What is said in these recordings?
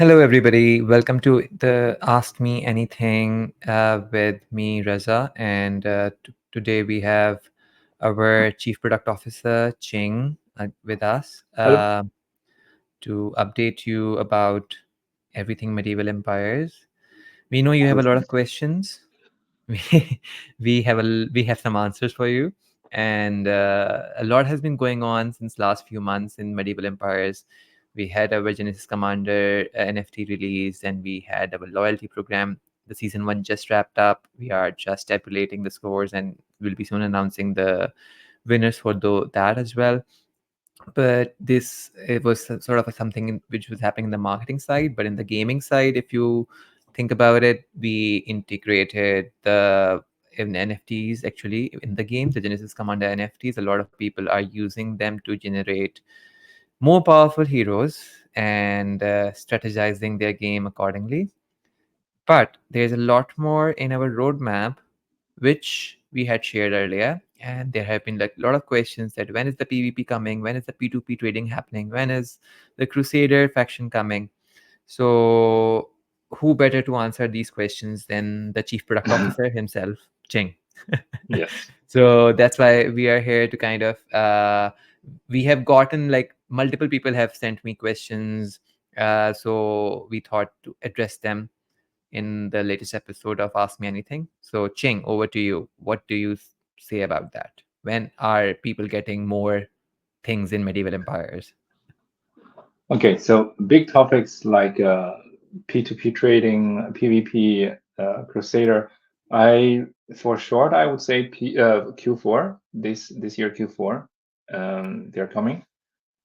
Hello, everybody. Welcome to the Ask Me Anything with me, Reza. And today we have our Chief Product Officer, Qing, with us Hello. to update you about everything medieval empires. We know you have a lot of questions. We, we have some answers for you. And a lot has been going on since last few months in medieval empires. We had our Genesis Commander NFT release, and we had our loyalty program. The season one just wrapped up. We are just tabulating the scores, and we'll be soon announcing the winners for that as well. But this it was sort of which was happening in the marketing side. But in the gaming side, if you think about it, we integrated the in NFTs actually in the game, the Genesis Commander NFTs. A lot of people are using them to generate more powerful heroes and strategizing their game accordingly. But there's a lot more in our roadmap, which we had shared earlier. And there have been like a lot of questions that when is the PvP coming? When is the P2P trading happening? When is the Crusader faction coming? So, who better to answer these questions than the Chief Product Officer himself, Cheng? Yes. So that's why we are here to kind of we have gotten like multiple people have sent me questions, so we thought to address them in the latest episode of Ask Me Anything. So, Ching, over to you. What do you say about that? When are people getting more things in medieval empires? Okay, so big topics like P2P trading, PvP, Crusader. I for short, I would say Q4 this year Q4. They're coming.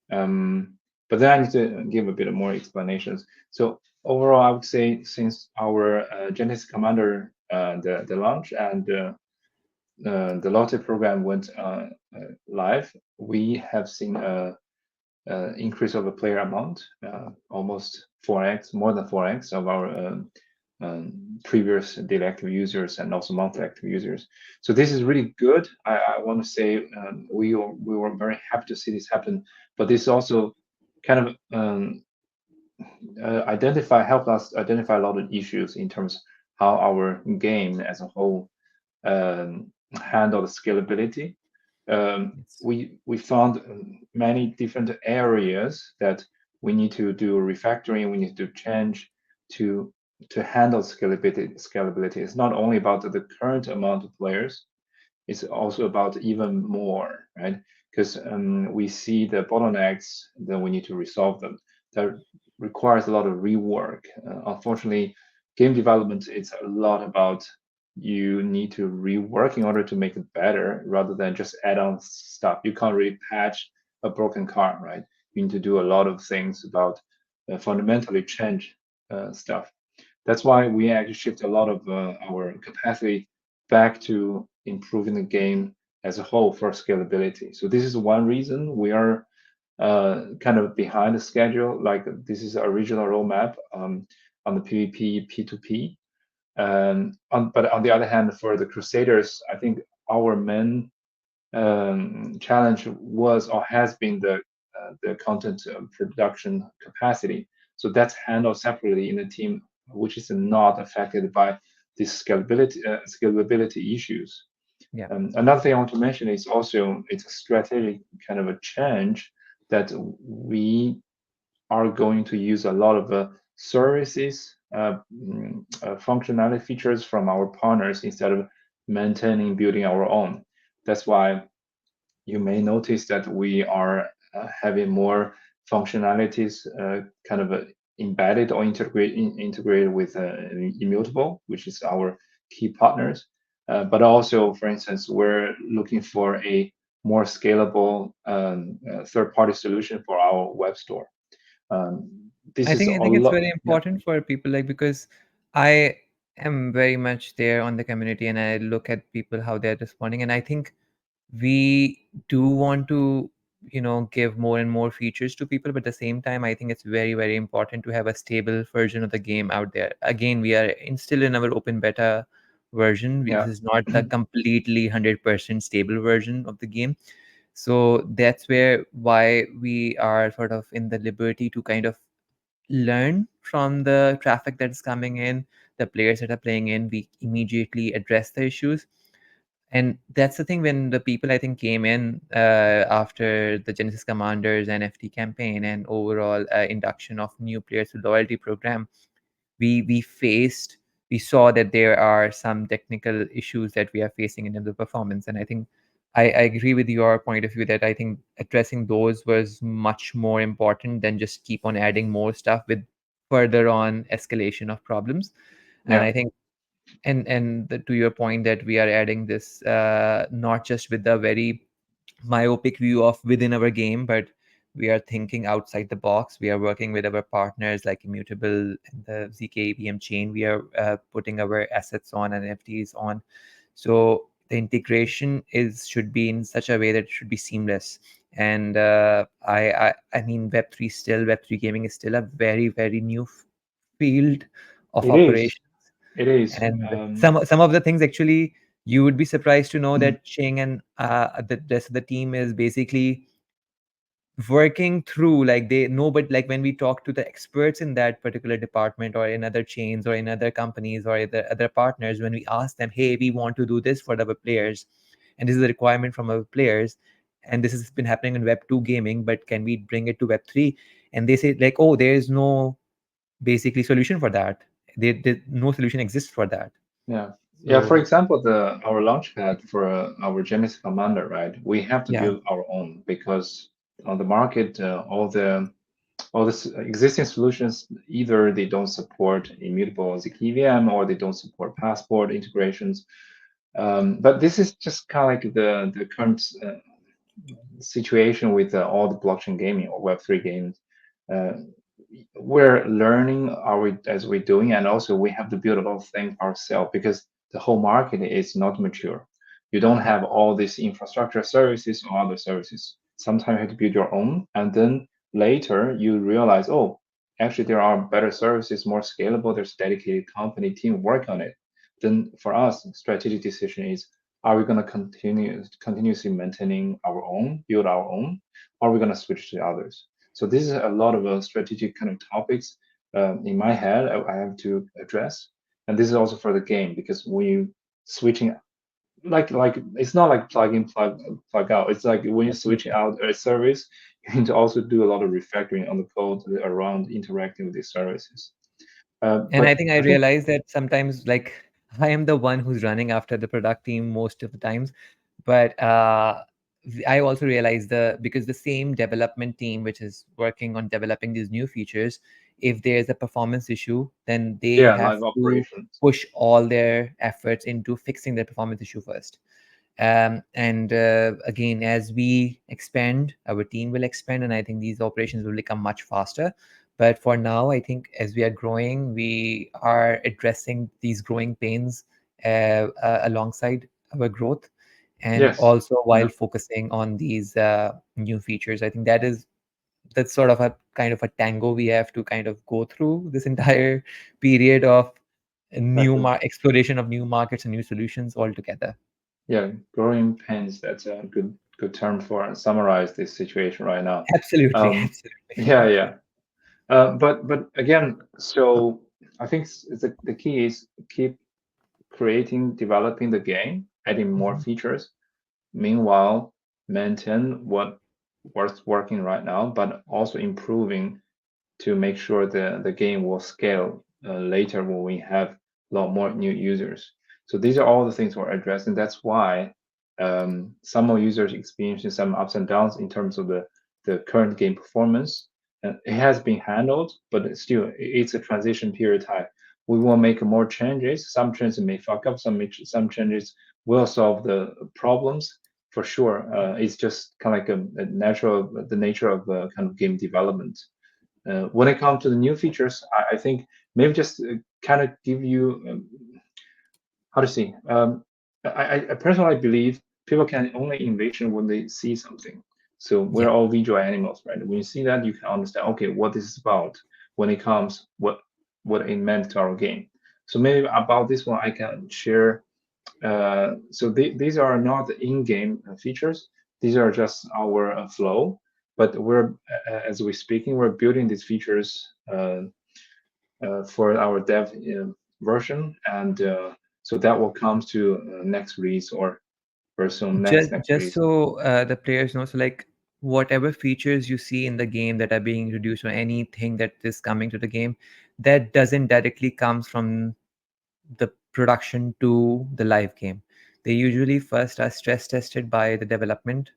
But then I need to give a bit more explanations. So overall, I would say since our Genesis Commander the launch and the loyalty program went live, we have seen a increase of the player amount, almost 4x, more than 4x of our previous daily active users and also monthly active users. So this is really good. I want to say we were very happy to see this happen, but this also kind of helped us identify a lot of issues in terms of how our game as a whole handle the scalability. Yes. We found many different areas that we need to do refactoring, we need to change to handle scalability. Scalability is not only about the current amount of players, it's also about even more, right? Because we see the bottlenecks, then we need to resolve them. That requires a lot of rework. Unfortunately, game development is a lot about you need to rework in order to make it better rather than just add on stuff. You can't really patch a broken car, right? You need to do a lot of things about fundamentally change stuff. That's why we actually shift a lot of our capacity back to improving the game as a whole for scalability. So this is one reason we are kind of behind the schedule. Like this is the original roadmap on the PvP P2P. But on the other hand, for the Crusaders, I think our main challenge was or has been the content production capacity. So that's handled separately in the team, which is not affected by these scalability issues. Yeah. Another thing I want to mention is also it's a strategic kind of a change that we are going to use a lot of services, functionality features from our partners instead of maintaining building our own. That's why you may notice that we are having more functionalities kind of embedded or integrated with Immutable, which is our key partners. But also, for instance, we're looking for a more scalable third-party solution for our web store. This I is think a I think it's lot. very Yeah, important for people like because I am very much there on the community and I look at people how they're responding, and I think we do want to give more and more features to people, but at the same time I think it's very important to have a stable version of the game out there. Again, we are still in our open beta version. This yeah. is not the completely 100% stable version of the game, so that's why we are sort of in the liberty to kind of learn from the traffic that's coming in, the players that are playing in. We immediately address the issues. And that's the thing, when the people I think came in after the Genesis Commanders NFT campaign and overall induction of new players to loyalty program, we saw that there are some technical issues that we are facing in terms of performance. And I think I agree with your point of view that I think addressing those was much more important than just keep on adding more stuff with further on escalation of problems. And Yeah, I think to your point that we are adding this not just with the very myopic view of within our game, but we are thinking outside the box. We are working with our partners like Immutable and the ZK chain. We are putting our assets on and NFTs on. So the integration is should be in such a way that it should be seamless. And I mean, Web3 gaming is still a very, very new field of it is. operation. It is. And some of the things actually you would be surprised to know Mm, that Ching and the rest of the team is basically working through, like they know, but like when we talk to the experts in that particular department or in other chains or in other companies or other partners, when we ask them, hey, we want to do this for our players, and this is a requirement from our players, and this has been happening in Web2 gaming, but can we bring it to Web3? And they say like, oh, there is no basically solution for that. No solution exists for that. yeah. Yeah, for So example, the our launchpad for our Genesis Commander, right? We have to yeah, build our own because on the market, all the existing solutions, either they don't support immutable ZKVM or they don't support passport integrations. But this is just kind of like the current situation with all the blockchain gaming or Web3 games. Uh, we're learning are we as we're doing, and also we have to build a lot of things ourselves because the whole market is not mature. You don't have all these infrastructure services or other services. Sometimes you have to build your own, and then later you realize, oh, actually there are better services, more scalable. There's dedicated company team work on it. Then for us, strategic decision is: are we going to continuously maintaining our own, build our own, or are we going to switch to others? So this is a lot of strategic kind of topics in my head I have to address, and this is also for the game because when you switching like it's not like plug in plug out. It's like when you're switching absolutely. out a service, you need to also do a lot of refactoring on the code around interacting with these services. And I But think I I think realized that sometimes, like, I am the one who's running after the product team most of the times, but I also realized because the same development team which is working on developing these new features, if there's a performance issue, then they yeah, have live to operations. push all their efforts into fixing the performance issue first. And again, as we expand, our team will expand, and I think these operations will become much faster. But for now, I think as we are growing, we are addressing these growing pains alongside our growth, and Yes. also while Yeah. focusing on these new features. I think that's sort of a kind of a tango we have to kind of go through this entire period of Exactly. exploration of new markets and new solutions altogether. Yeah, growing pains. That's a good term for summarize this situation right now. Absolutely, Um, yeah, absolutely. yeah. But again, so I think the key is keep creating, developing the game, adding more Mhm. features. Meanwhile, maintain what's working right now, but also improving to make sure the game will scale later when we have a lot more new users. So these are all the things we're addressing. That's why some of users experiencing some ups and downs in terms of the current game performance. And it has been handled, but still, it's a transition period time. We will make more changes. Some changes may fuck up. Some changes will solve the problems for sure. It's just kind of like a natural, the nature of kind of game development. When it comes to the new features, I think maybe just kind of give you how to say. I personally believe people can only envision when they see something. So we're Yeah. all visual animals, right? When you see that, you can understand, okay, what this is about. When it comes, what it meant to our game. So maybe about this one, I can share. So these are not in-game features. These are just our flow. But we're as we're speaking, we're building these features for our dev version, and so that will come to next release or soon next Just release. so the players know, so like whatever features you see in the game that are being introduced or anything that is coming to the game, that doesn't directly comes from the production to the live game. They usually first are stress tested by the development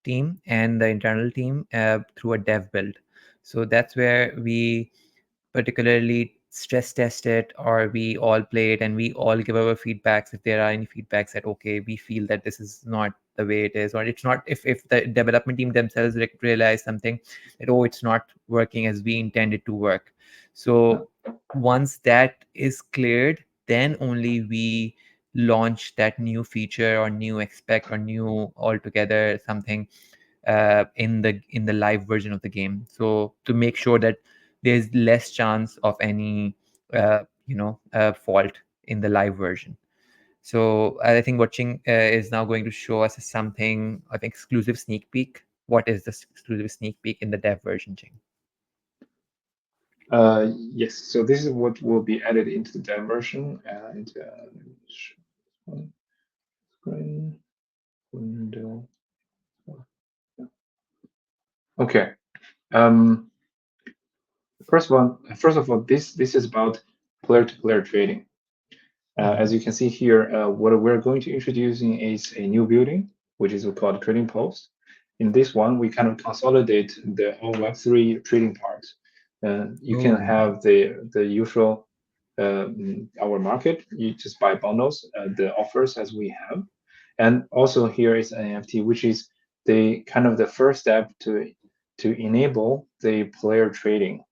team and the internal team through a dev build. So that's where we particularly stress test it, or we all play it and we all give our feedbacks if there are any feedbacks that okay, we feel that this is not the way it is, or it's not, if the development team themselves realize something that oh, it's not working as we intended to work. Yeah. So once that is cleared, then only we launch that new feature or new expect or new altogether something in the live version of the game. So to make sure that there's less chance of any fault in the live version. So I think what Ching is now going to show us is something of exclusive sneak peek. What is this exclusive sneak peek in the dev version, Ching? Yes, so this is what will be added into the dev version, and screen window. Okay. Um, first of all, this is about player-to-player trading. As Mm-hmm. you can see here, what we're going to introducing is a new building, which is called trading post. In this one, we kind of consolidate the whole Web3 trading part. You can Oh, have the usual our market. You just buy bundles, the offers as we have, and also here is an NFT, which is the kind of the first step to enable the player trading.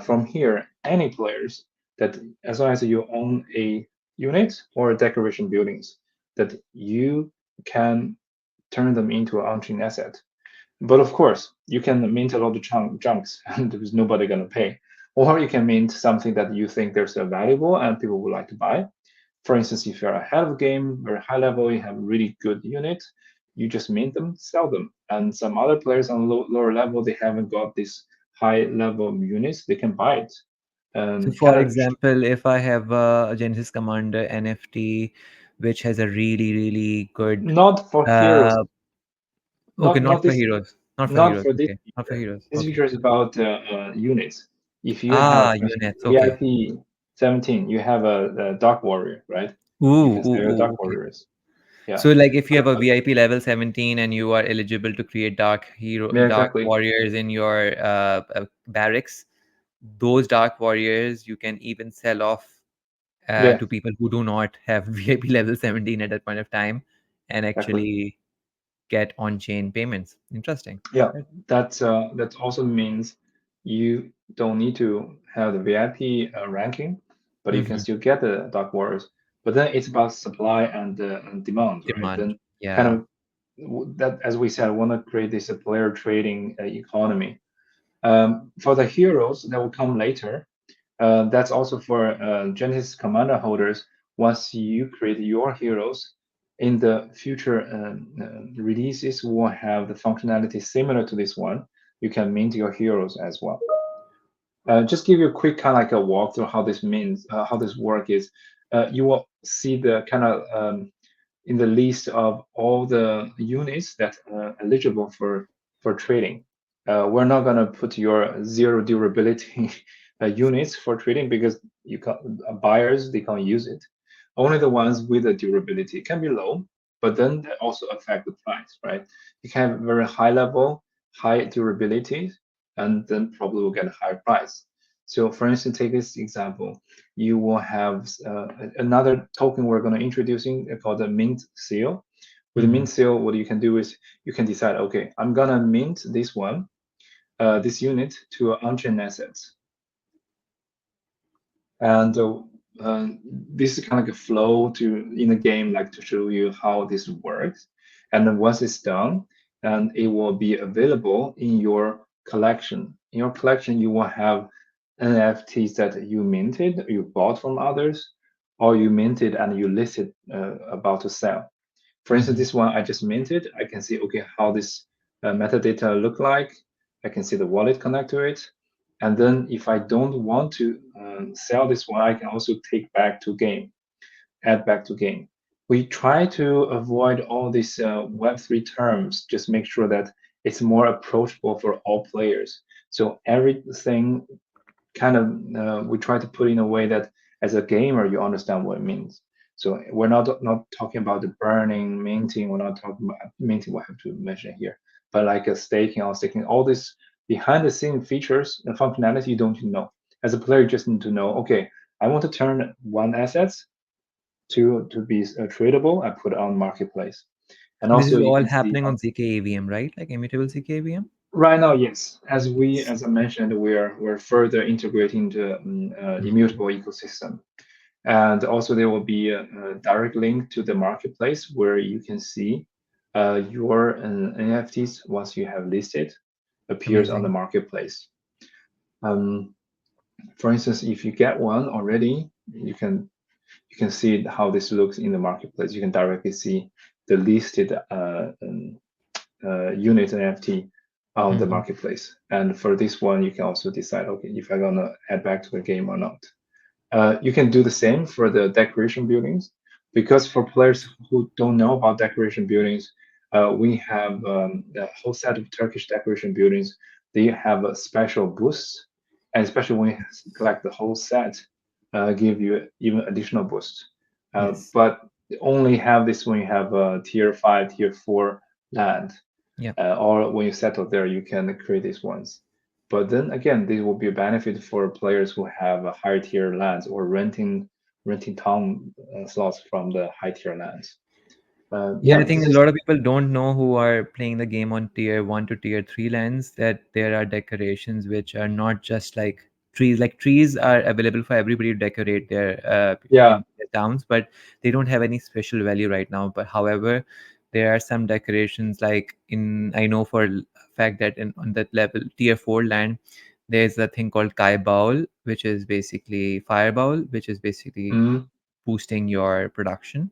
From here, any players that as long as you own a unit or decoration buildings, that you can turn them into an on-chain asset. But of course, you can mint a lot of junks and there's nobody gonna pay. Or you can mint something that you think there's a valuable and people would like to buy. For instance, if you're ahead of the game, very high level, you have really good unit, you just mint them, sell them. And some other players on lower level, they haven't got this high level units, they can buy it. so Kind for of example, if I have a Genesis Commander NFT, which has a really, really good, not for heroes, uh, okay, not not not for this, heroes, not for not heroes, for this okay, not for feature. heroes, This okay. feature is about units. If you have, Ah, for instance, units, okay. VIP 17, you have a Dark Warrior, right? You Ooh, can sell ooh, your ooh, Dark okay. Warriors. Yeah. So, like, if you But, have a VIP level 17 and you are eligible to create yeah, dark exactly. warriors in your barracks, those dark warriors you can even sell off Yeah, to people who do not have VIP level 17 at that point of time and exactly. actually get on-chain payments. Interesting. Yeah, Right. that also means you don't need to have the VIP ranking, but you can Mm-hmm. still get the Dark Warriors. But then it's about supply and demand, right? Demand. Then kind Yeah. of that, as we said, want to create this player trading economy. For the heroes that will come later, that's also for Genesis Commander holders. Once you create your heroes, in the future releases will have the functionality similar to this one. You can mint your heroes as well. Just give you a quick kind of like a walkthrough how this means, how this work is. You will see the kind of in the list of all the units that are eligible for trading. We're not gonna put your zero durability units for trading because you can buyers they can't use it. Only the ones with the durability can be low, but then they also affect the price, right? You can have very high level, high durability, and then probably will get a higher price. So for instance, take this example, you will have another token we're going to introducing called the mint seal. With the Mm-hmm. mint seal, what you can do is you can decide, okay, I'm gonna mint this one, this unit to on-chain assets, and this is kind of like a flow to in the game, like to show you how this works. And then once it's done, and it will be available in your collection. In your collection, you will have NFTs that you minted, you bought from others, or you minted and you listed about to sell. For instance, Mm-hmm. this one I just minted. I can see okay how this metadata look like. I can see the wallet connect to it, And then if I don't want to sell this one, I can also take back to game, add back to game. We try to avoid all these Web3 terms, just make sure that it's more approachable for all players. So everything kind of we try to put in a way that as a gamer you understand what it means. So we're not talking about the burning, minting. We're not talking about minting. We have to mention here, but like a staking or staking, all this behind the scene features and functionality you don't know. As a player, you just need to know. Okay, I want to turn one assets to be tradable. I put it on marketplace, and This also is you all can see happening how on ZK right? Like immutable ZK. right now, yes. As I mentioned, we're further integrating the immutable ecosystem. And also there will be a direct link to the marketplace where you can see your NFTs once you have listed appears on the Amazing. marketplace. Um, for instance, if you get one already, you can see how this looks in the marketplace. You can directly see the listed unit NFT on the Hmm. marketplace. And for this one, you can also decide, okay, if I'm gonna add back to the game or not. You can do the same for the decoration buildings, because for players who don't know about decoration buildings, we have a whole set of Turkish decoration buildings. They have a special boost, and especially when you collect the whole set, give you even additional boost. Yes. But only have this when you have a tier 5, tier 4 land, Yeah. or when you settle there, you can create these ones. But then again, this will be a benefit for players who have a higher tier lands or renting town slots from the high tier lands. Yeah, I Yeah, think this a is lot of people don't know who are playing the game on tier 1 to tier 3 lands that there are decorations which are not just like trees. Like trees are available for everybody to decorate yeah. in their towns, but they don't have any special value right now. But however, there are some decorations like in I know for a fact that in on that level tier 4 land, there's a thing called Kai Bowl, which is basically fireball, which is basically Mm, boosting your production.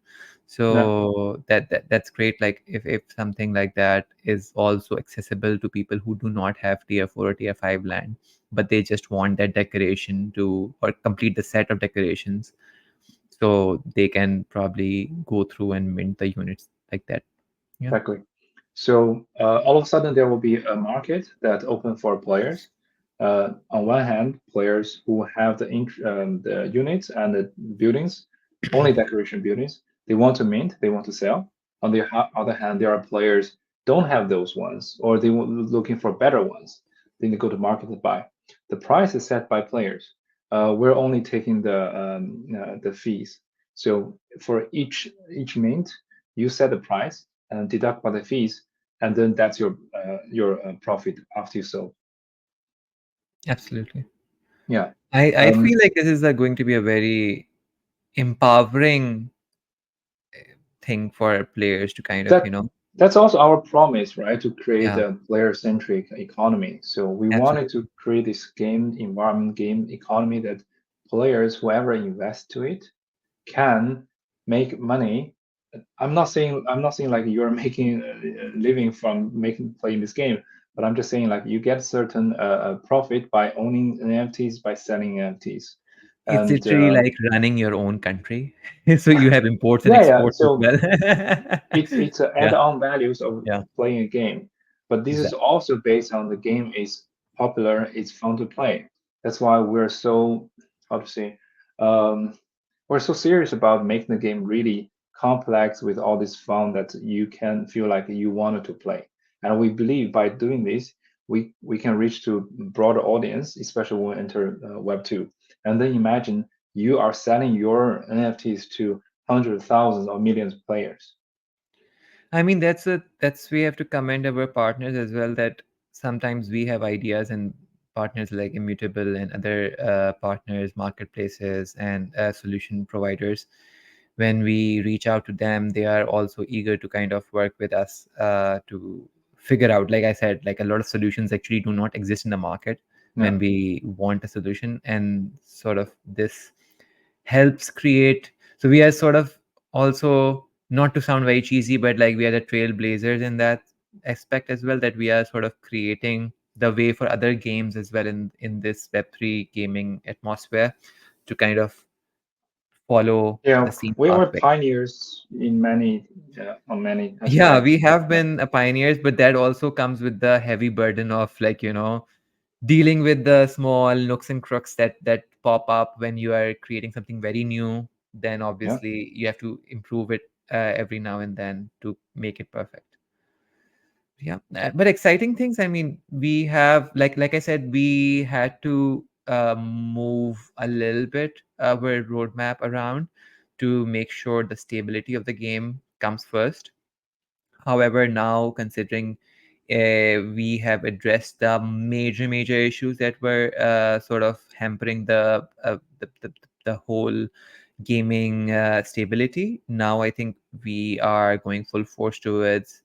yeah, So that's great. Like if something like that is also accessible to people who do not have tier 4 or tier 5 land, but they just want that decoration to or complete the set of decorations, so they can probably go through and mint the units like that. Yeah. exactly. So all of a sudden, there will be a market that open for players. On one hand, players who have the units and the buildings, only decoration buildings, they want to mint, they want to sell. On the other hand, there are players don't have those ones, or they were looking for better ones. Then they go to market to buy. The price is set by players. We're only taking the fees. So for each mint, you set the price and deduct by the fees, and then that's your profit after you sold. Absolutely. Yeah. I Um, feel like this is going to be a very empowering thing for players to kind of, that that's also our promise, right? To create yeah, a player-centric economy. So we wanted absolutely. to create this game environment, game economy that players, whoever invest to it, can make money. I'm not saying like you're making a living from making playing this game, but I'm just saying like you get certain profit by owning NFTs, by selling NFTs, It's and literally like running your own country. So you have imports and yeah. exports as So well. it's Yeah, add-on values of yeah, playing a game, but this is exactly. also based on the game is popular, it's fun to play. That's why we're so how to say um, we're so serious about making the game really complex with all this fun that you can feel like you wanted to play. And we believe by doing this, we can reach to broader audience, especially when we enter Web 2. And then imagine you are selling your NFTs to hundreds, thousands, or millions of players. I mean, that's we have to commend our partners as well. That sometimes we have ideas and partners like Immutable and other partners, marketplaces, and solution providers. When we reach out to them, they are also eager to kind of work with us to figure out. Like I said, like a lot of solutions actually do not exist in the market Yeah, when we want a solution, and sort of this helps create. So we are sort of also, not to sound very cheesy, but like we are the trailblazers in that aspect as well, that we are sort of creating the way for other games as well in this Web3 gaming atmosphere to kind of follow the Yeah, same we were pathway. pioneers in many, on many Yeah, aspects. we have Yeah, been pioneers, but that also comes with the heavy burden of, like, dealing with the small nooks and crooks that pop up when you are creating something very new. Then yeah. obviously you have to improve it every now and then to make it perfect. Yeah, but exciting things. I mean, we have, like I said, we had to move a little bit our roadmap around to make sure the stability of the game comes first. However, now considering we have addressed the major issues that were sort of hampering the whole gaming stability, now I think we are going full force towards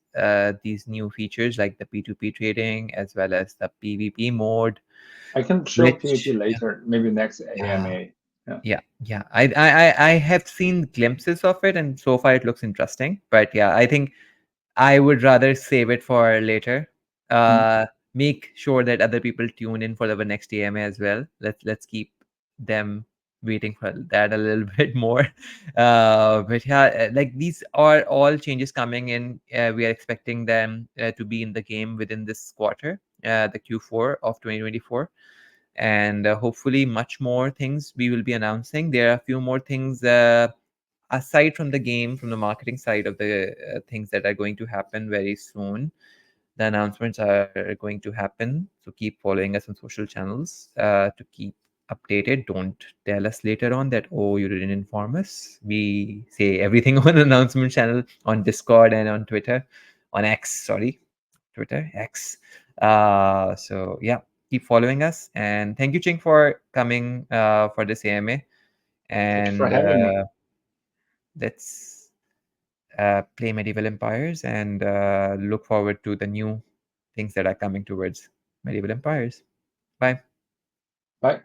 these new features like the P2P trading as well as the PvP mode, I can show PvP which later, maybe next yeah, AMA. Yeah. yeah. I have seen glimpses of it, and so far it looks interesting. But yeah, I think I would rather save it for later. Mm. Uh, Make sure that other people tune in for the next AMA as well. Let's keep them waiting for that a little bit more. But yeah, like these are all changes coming in. We are expecting them to be in the game within this quarter, the Q4 of 2024, and hopefully much more things we will be announcing. There are a few more things aside from the game, from the marketing side of the things that are going to happen very soon. The announcements are going to happen. So keep following us on social channels to keep updated. Don't tell us later on that, oh, you didn't inform us. We say everything on announcement channel, on Discord and on Twitter, on X, sorry, Twitter, X. So yeah, keep following us. And thank you, Ching, for coming for this AMA. Thank you for And having me. let's play medieval empires and look forward to the new things that are coming towards medieval empires. Bye. Bye.